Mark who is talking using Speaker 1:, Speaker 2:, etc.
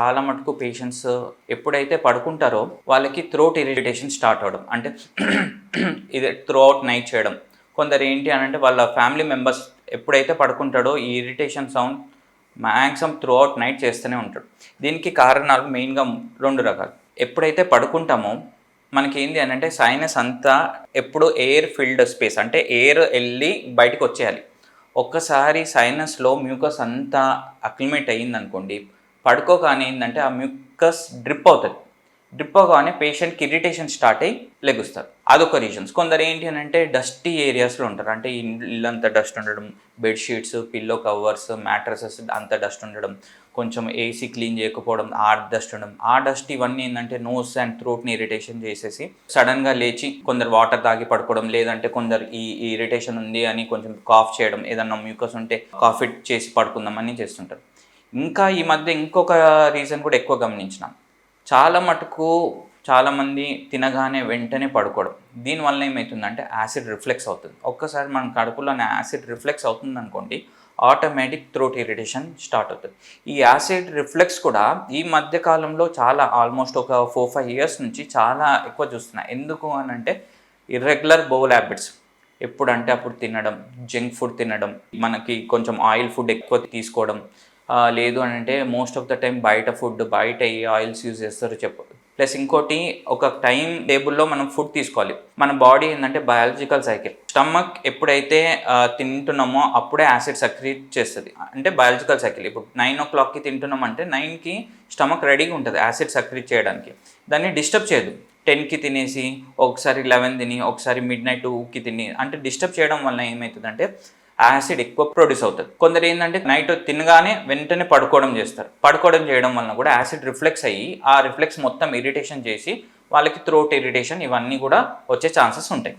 Speaker 1: చాలా మటుకు పేషెంట్స్ ఎప్పుడైతే పడుకుంటారో వాళ్ళకి థ్రోట్ ఇరిటేషన్ స్టార్ట్ అవ్వడం, అంటే ఇది త్రూ అవుట్ నైట్ చేయడం. కొందరు ఏంటి అని అంటే వాళ్ళ ఫ్యామిలీ మెంబర్స్ ఎప్పుడైతే పడుకుంటాడో ఈ irritation sound maximum through out night చేస్తూనే ఉంటాడు. దీనికి కారణాలు మెయిన్గా 2 రకాలు. ఎప్పుడైతే పడుకుంటామో మనకి ఏంది అని అంటే సైనస్ అంతా ఎప్పుడు ఎయిర్ ఫిల్డ్ స్పేస్, అంటే ఎయిర్ వెళ్ళి బయటకు వచ్చేయాలి. ఒక్కసారి సైనస్లో మ్యూకస్ అంతా అక్లిమేట్ అయ్యిందనుకోండి, పడుకోగానే ఏంటంటే ఆ మ్యూకస్ డ్రిప్ అవుతుంది. డ్రిప్ అవగానే పేషెంట్కి ఇరిటేషన్ స్టార్ట్ అయ్యి లెగుస్తారు. అదొక రీజన్స్. కొందరు ఏంటి అని అంటే డస్టీ ఏరియాస్లో ఉంటారు, అంటే ఇల్లంతా డస్ట్ ఉండడం, బెడ్షీట్స్, పిల్లో కవర్స్, మ్యాట్రసెస్ అంతా డస్ట్ ఉండడం, కొంచెం ఏసీ క్లీన్ చేయకపోవడం, ఆ డస్ట్ ఉండడం. ఆ డస్ట్ ఇవన్నీ ఏంటంటే నోస్ అండ్ థ్రోట్ని ఇరిటేషన్ చేసేసి సడన్గా లేచి కొందరు వాటర్ తాగి పడుకోవడం, లేదంటే కొందరు ఈ ఇరిటేషన్ ఉంది అని కొంచెం కాఫ్ చేయడం, ఏదన్నా మ్యూకస్ ఉంటే కాఫీ చేసి పడుకుందామని చేస్తుంటారు. ఇంకా ఈ మధ్య ఇంకొక రీజన్ కూడా ఎక్కువ గమనించినాం. చాలా మటుకు చాలామంది తినగానే వెంటనే పడుకోవడం. దీనివల్ల ఏమవుతుందంటే యాసిడ్ రిఫ్లెక్స్ అవుతుంది. ఒక్కసారి మన కడుపులోనే యాసిడ్ రిఫ్లెక్స్ అవుతుంది అనుకోండి, ఆటోమేటిక్ థ్రోట్ ఇరిటేషన్ స్టార్ట్ అవుతుంది. ఈ యాసిడ్ రిఫ్లెక్స్ కూడా ఈ మధ్య కాలంలో చాలా ఆల్మోస్ట్ ఒక 4-5 ఇయర్స్ నుంచి చాలా ఎక్కువ చూస్తున్నా. ఎందుకు అని అంటే ఇర్రెగ్యులర్ బౌల్ హ్యాబిట్స్, ఎప్పుడంటే అప్పుడు తినడం, జంక్ ఫుడ్ తినడం, మనకి కొంచెం ఆయిల్ ఫుడ్ ఎక్కువ తీసుకోవడం, లేదు అని అంటే మోస్ట్ ఆఫ్ ద టైం బయట ఫుడ్, బయట ఏ ఆయిల్స్ యూజ్ చేస్తారో ప్లస్ ఇంకోటి ఒక టైం టేబుల్లో మనం ఫుడ్ తీసుకోవాలి. మన బాడీ ఏంటంటే బయాలజికల్ సైకిల్, స్టమక్ ఎప్పుడైతే తింటున్నామో అప్పుడే యాసిడ్ సక్రీట్ చేస్తుంది, అంటే బయాలజికల్ సైకిల్. ఇప్పుడు 9 o'clockకి తింటున్నామంటే 9కి స్టమక్ రెడీగా ఉంటుంది యాసిడ్ సక్రీట్ చేయడానికి. దాన్ని డిస్టర్బ్ చేయదు. 10కి తినేసి ఒకసారి 11 తిని ఒకసారి మిడ్నైట్ 2కి తిని, అంటే డిస్టర్బ్ చేయడం వల్ల ఏమవుతుందంటే యాసిడ్ ఎక్కువ ప్రొడ్యూస్ అవుతుంది. కొందరు ఏంటంటే నైట్ తినగానే వెంటనే పడుకోవడం చేస్తారు. పడుకోవడం చేయడం వలన కూడా యాసిడ్ రిఫ్లెక్స్ అయ్యి ఆ రిఫ్లెక్స్ మొత్తం ఇరిటేషన్ చేసి వాళ్ళకి థ్రోట్ ఇరిటేషన్ ఇవన్నీ కూడా వచ్చే ఛాన్సెస్ ఉంటాయి.